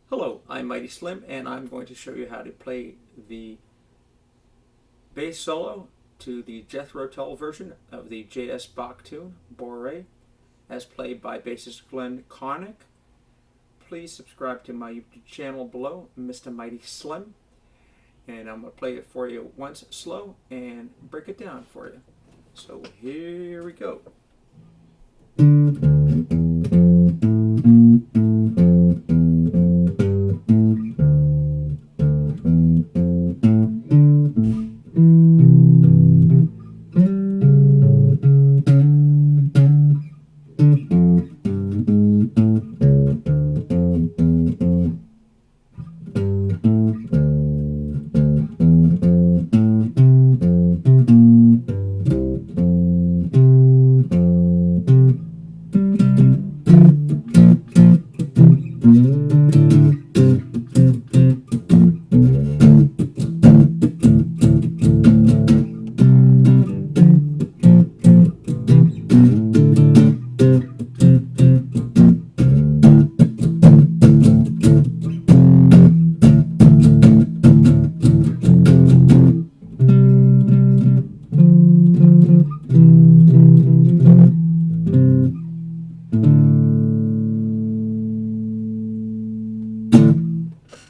Hello, I'm Mighty Slim, and I'm going to show you how to play the bass solo to the Jethro Tull version of the J.S. Bach tune, Bouree, as played by bassist Glenn Connick. Please subscribe to my YouTube channel below, Mr. Mighty Slim, and I'm going to play it for you once slow and break it down for you. So here we go.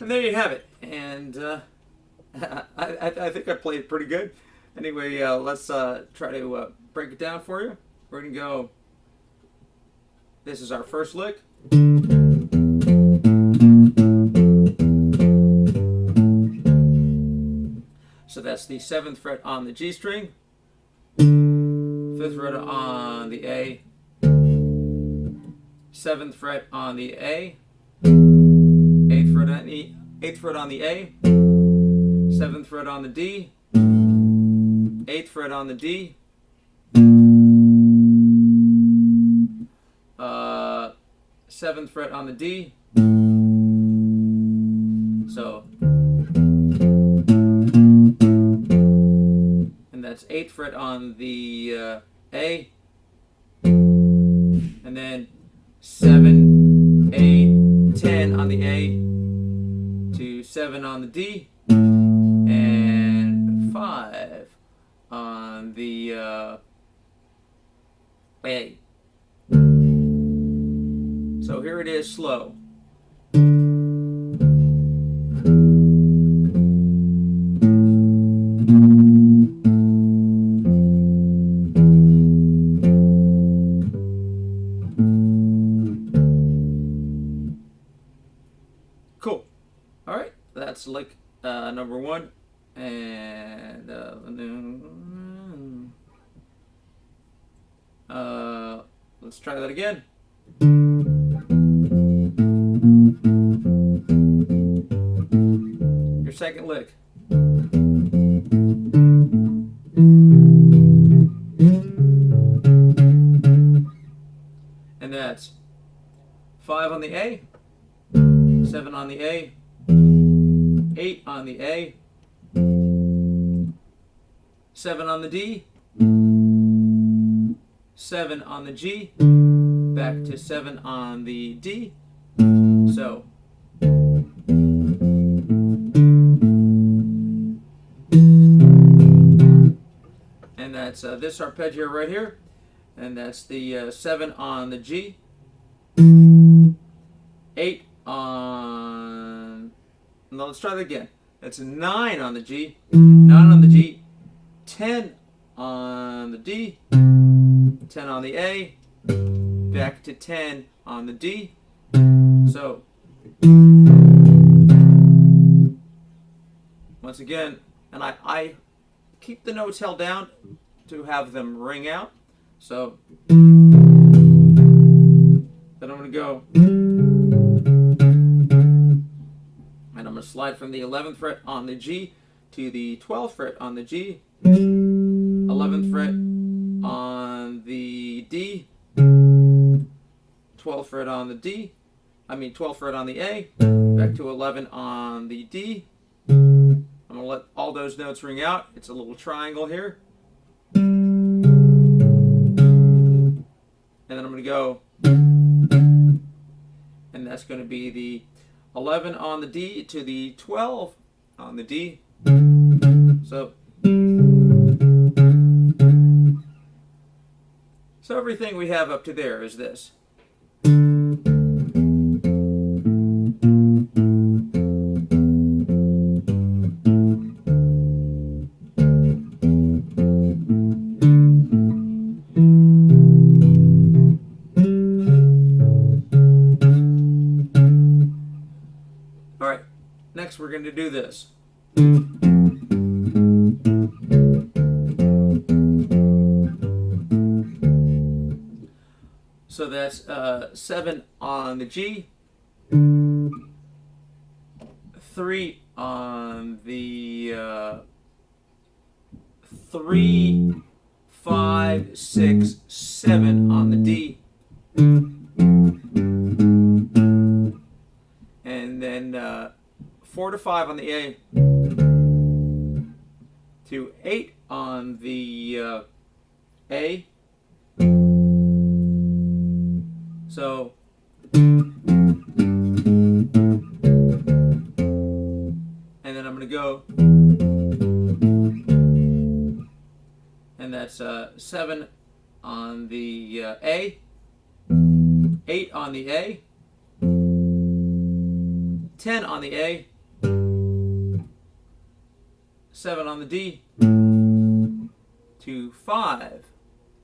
And there you have it. And I think I played pretty good. Anyway, let's try to break it down for you. We're going to go, this is our first lick. So that's the 7th fret on the G string, 5th fret on the A, 7th fret on the A, 8th fret on the 8th fret on the A, 7th fret on the D, 8th fret on the D, 7th fret on the D. So, and that's 8th fret on the A, and then 7, 8, 10 on the A, to 7 on the D, and 5 on the A. So here it is slow. Cool. All right, that's lick number 1, and let's try that again. Your second lick. And that's 5 on the A, 7 on the A, 8 on the A, 7 on the D, 7 on the G, back to 7 on the D. So, and that's this arpeggio right here, and that's the 7 on the G, 8 on, no, let's try that again. That's 9 on the G, 9 on the G, 10 on the D, 10 on the A, back to 10 on the D. So, once again, and I keep the notes held down to have them ring out. So, then I'm going to go, and I'm going to slide from the 11th fret on the G to the 12th fret on the G, 11th fret on the D, 12th fret on the D, 12th fret on the A, back to 11 on the D. I'm going to let all those notes ring out. It's a little triangle here. And then I'm going to go, and that's going to be the 11 on the D to the 12 on the D. So everything we have up to there is this. All right, next we're going to do this. So that's 7 on the G, 3 on the 3, 5, 6, 7 on the D, and then 4 to 5 on the A, to 8 on the A. So and then I'm going to go, and that's 7 on the A, 8 on the A, 10 on the A, 7 on the D, to 5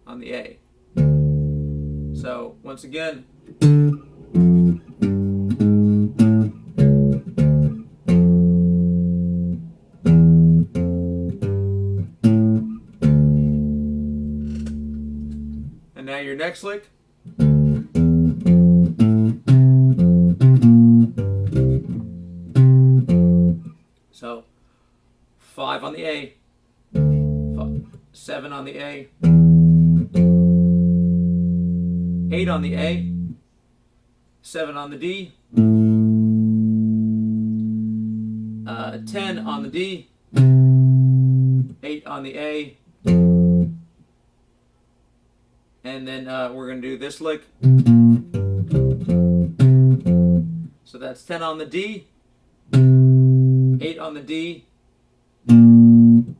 on the A. So once again, and now your next lick. So 5 on the A, 7 on the A, 8 on the A, 7 on the D, 10 on the D, 8 on the A, and then we're going to do this lick. So that's 10 on the D, 8 on the D, 10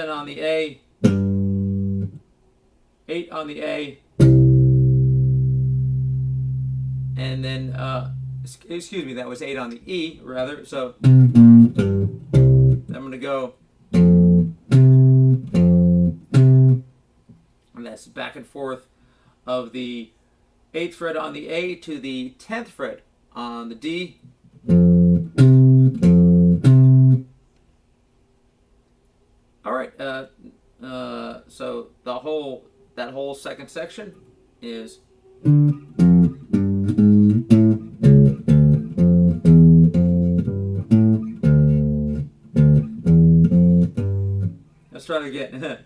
on the A, 8 on the A, and then, excuse me, that was 8 on the E, rather. So I'm going to go, and that's back and forth of the 8th fret on the A to the 10th fret on the D. All right, so that whole second section is let's try it again.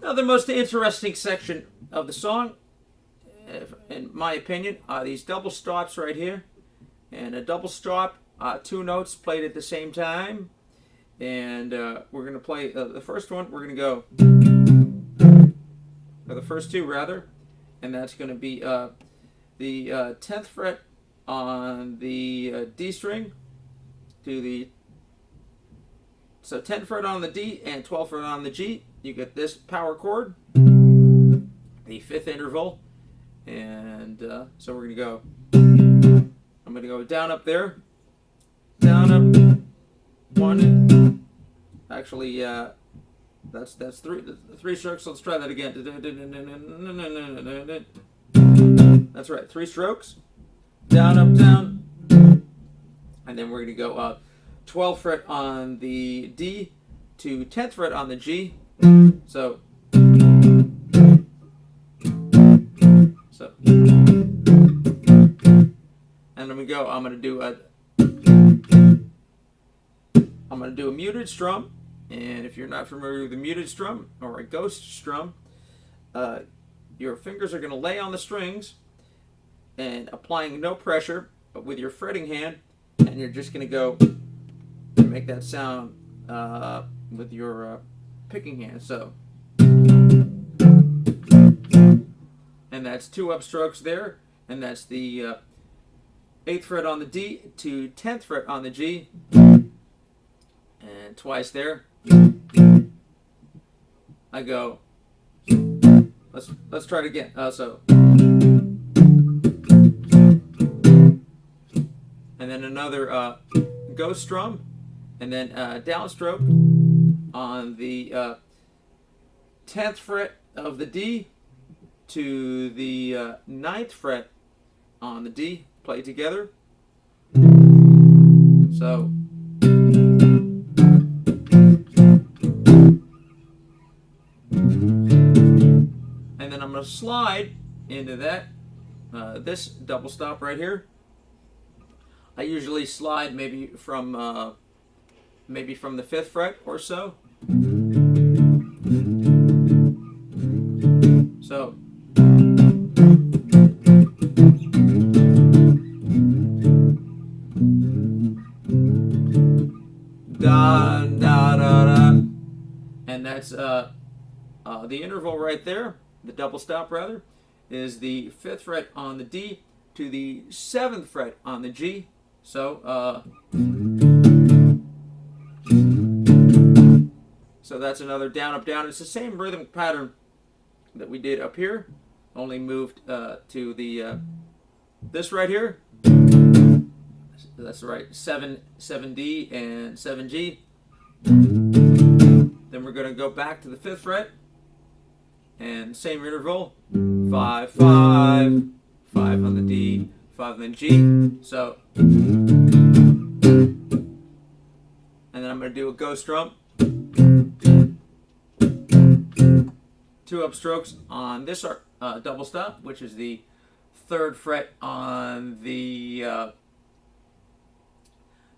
Now, the most interesting section of the song, in my opinion, are these double stops right here. And a double stop, 2 notes played at the same time. And we're going to play the first one. We're going to go, or the first 2 rather, and that's going to be the 10th fret on the D string to the, so 10th fret on the D and 12th fret on the G. You get this power chord, the 5th interval, and so we're going to go, I'm going to go down up there, down up, 1, actually that's 3 strokes. Let's try that again. That's right, 3 strokes, down, up, down, and then we're going to go 12th fret on the D to 10th fret on the G. So and I'm going to do a muted strum. And if you're not familiar with a muted strum or a ghost strum, your fingers are going to lay on the strings and applying no pressure, but with your fretting hand, and you're just going to go to make that sound with your picking hand. So, and that's 2 upstrokes there, and that's the 8th fret on the D to 10th fret on the G, and twice there. I go. Let's try it again. So, and then another ghost strum, and then downstroke on the 10th fret of the D to the 9th fret on the D, play together. So, and then I'm going to slide into that this double stop right here. I usually slide maybe from the 5th fret or so. So, da da da da, and that's the interval right there. The double stop rather is the 5th fret on the D to the 7th fret on the G. So so that's another down up down. It's the same rhythmic pattern that we did up here, only moved to the this right here. That's right, 7D and 7G. Then we're going to go back to the 5th fret and same interval, 5 5 5 on the D, 5 on the G. So, and then I'm going to do a ghost strum, 2 upstrokes on this double stop, which is the 3rd fret on the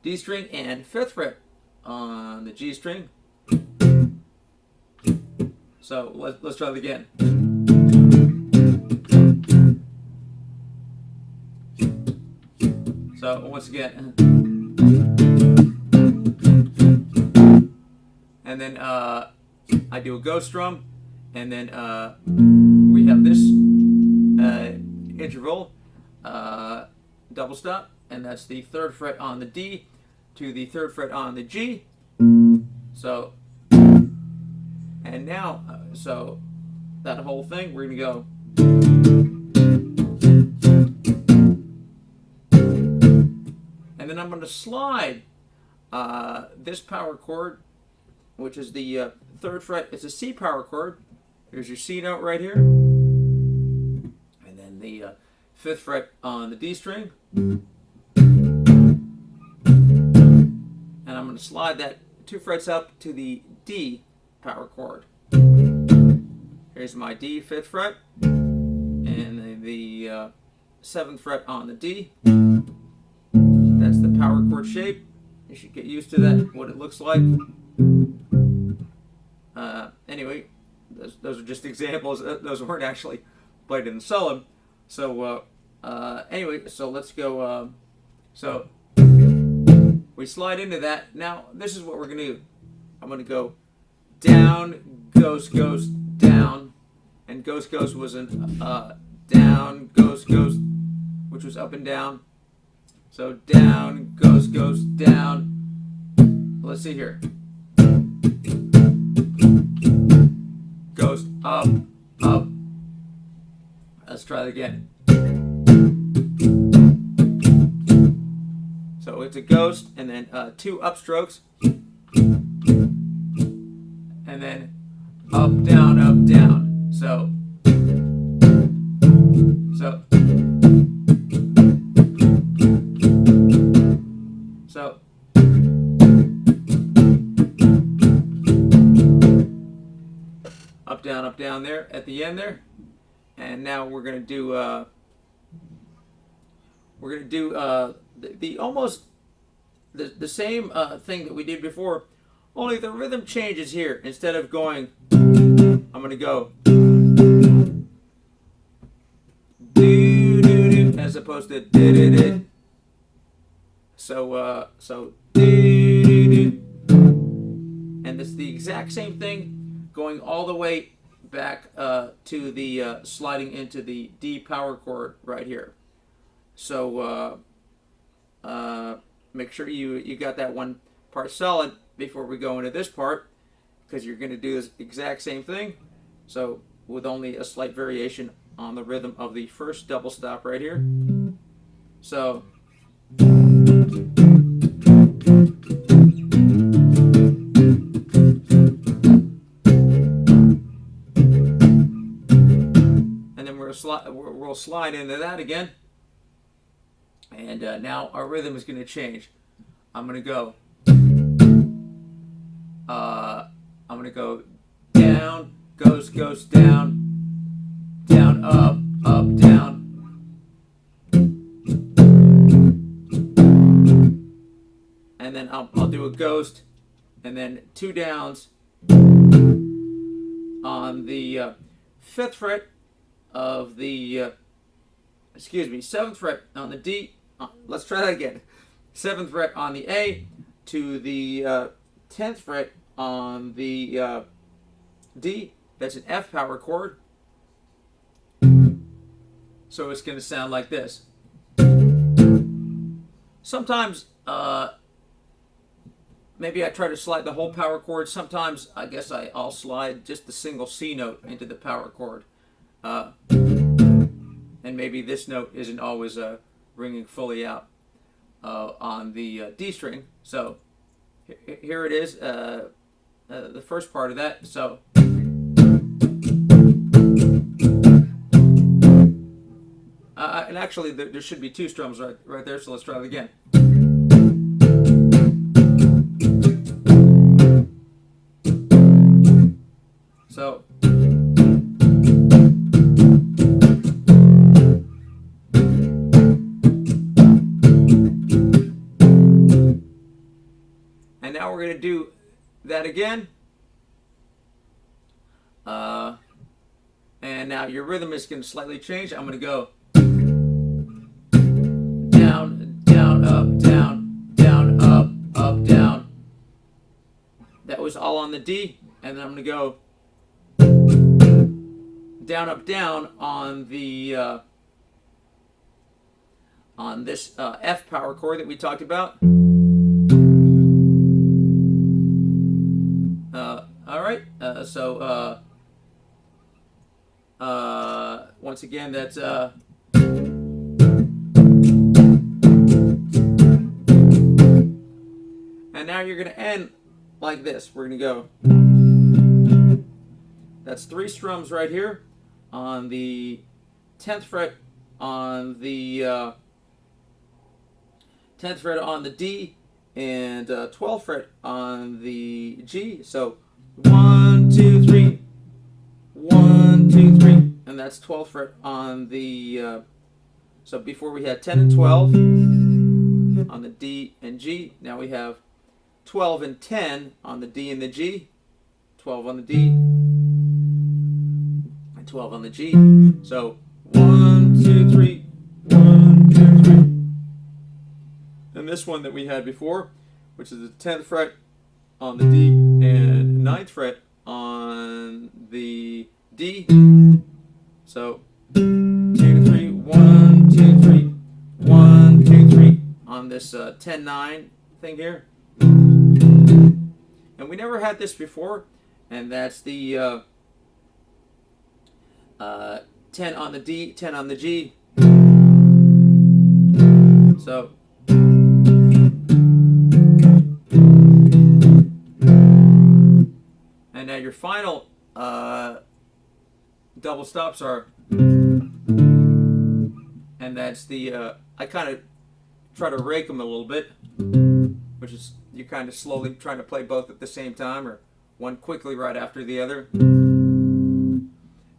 D string and 5th fret on the G string. So let's try it again. So once again, and then I do a ghost strum, and then we have this interval double stop, and that's the 3rd fret on the D to the 3rd fret on the G. So, and now, so that whole thing, we're going to go. And then I'm going to slide this power chord, which is the 3rd fret. It's a C power chord. Here's your C note right here. And then the 5th fret on the D string. And I'm going to slide that 2 frets up to the D power chord. Here's my D 5th fret, and the 7th fret on the D. That's the power chord shape. You should get used to that, what it looks like. Anyway, those are just examples. Those weren't actually played in the solo. So anyway, so let's go. So we slide into that. Now this is what we're going to do. I'm going to go down, ghost, ghost, down, and ghost, ghost was an down, ghost, ghost, which was up and down. So down, ghost, ghost, down. Let's see here. Ghost, up, up. Let's try it again. So it's a ghost, and then 2 upstrokes, and then up, down, up, down. So up, down there at the end there. And now we're going to do the almost the same thing that we did before, only the rhythm changes here. Instead of going, I'm going to go do do do as opposed to did it. So do do exact same thing, going all the way back to the sliding into the D power chord right here. So make sure you got that one part solid before we go into this part, because you're going to do this exact same thing, so with only a slight variation on the rhythm of the first double stop right here. So and then we'll slide into that again, and now our rhythm is going to change. I'm going to go down, goes down, down, up, down. And then I'll do a ghost, and then 2 downs on the 5th fret of the, 7th fret on the D. Let's try that again. 7th fret on the A to the 10th fret on the D. That's an F power chord. So it's going to sound like this. Sometimes maybe I try to slide the whole power chord. Sometimes I guess I'll slide just the single C note into the power chord. And maybe this note isn't always ringing fully out on the D string. So here it is, the first part of that. So and actually there should be 2 strums right there, so let's try it again. So and now we're going to do that again. And now your rhythm is going to slightly change. I'm going to go down, down, up, down, down, up, down. That was all on the D. And then I'm going to go down, up, down on the on this F power chord that we talked about. All right. So once again, that's and now you're going to end like this. We're going to go. That's 3 strums right here on the 10th fret on the 10th fret on the D, and 12th fret on the G. So 1, 2, 3, 1, 2, 3, and that's 12th fret on the. So before we had 10 and 12 on the D and G. Now we have 12 and 10 on the D and the G. 12 on the D and 12 on the G. So 1, 2, 3, 1, 2, 3. And this one that we had before, which is the 10th fret on the D and 9th fret on the D. So 2, 3, 1, 2, 3, 1, 2, 3 on this 10, 9 thing here. And we never had this before, and that's the 10 on the D, 10 on the G. So and now your final double stops are, and that's the I kind of try to rake them a little bit, which is you're kind of slowly trying to play both at the same time, or one quickly right after the other.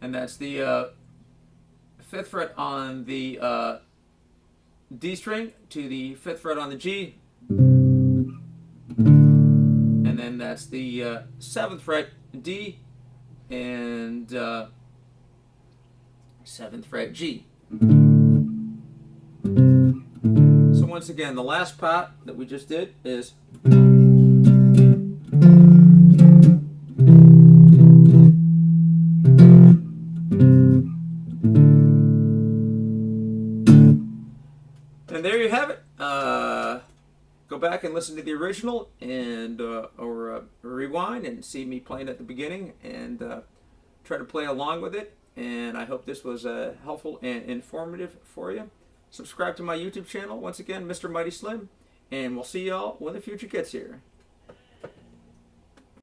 And that's the 5th fret on the D string to the 5th fret on the G. And then that's the 7th fret D and 7th fret G. So once again, the last part that we just did is go back and listen to the original and or rewind and see me playing at the beginning and try to play along with it. And I hope this was helpful and informative for you. Subscribe to my YouTube channel, once again, Mr. Mighty Slim, and we'll see y'all when the future gets here.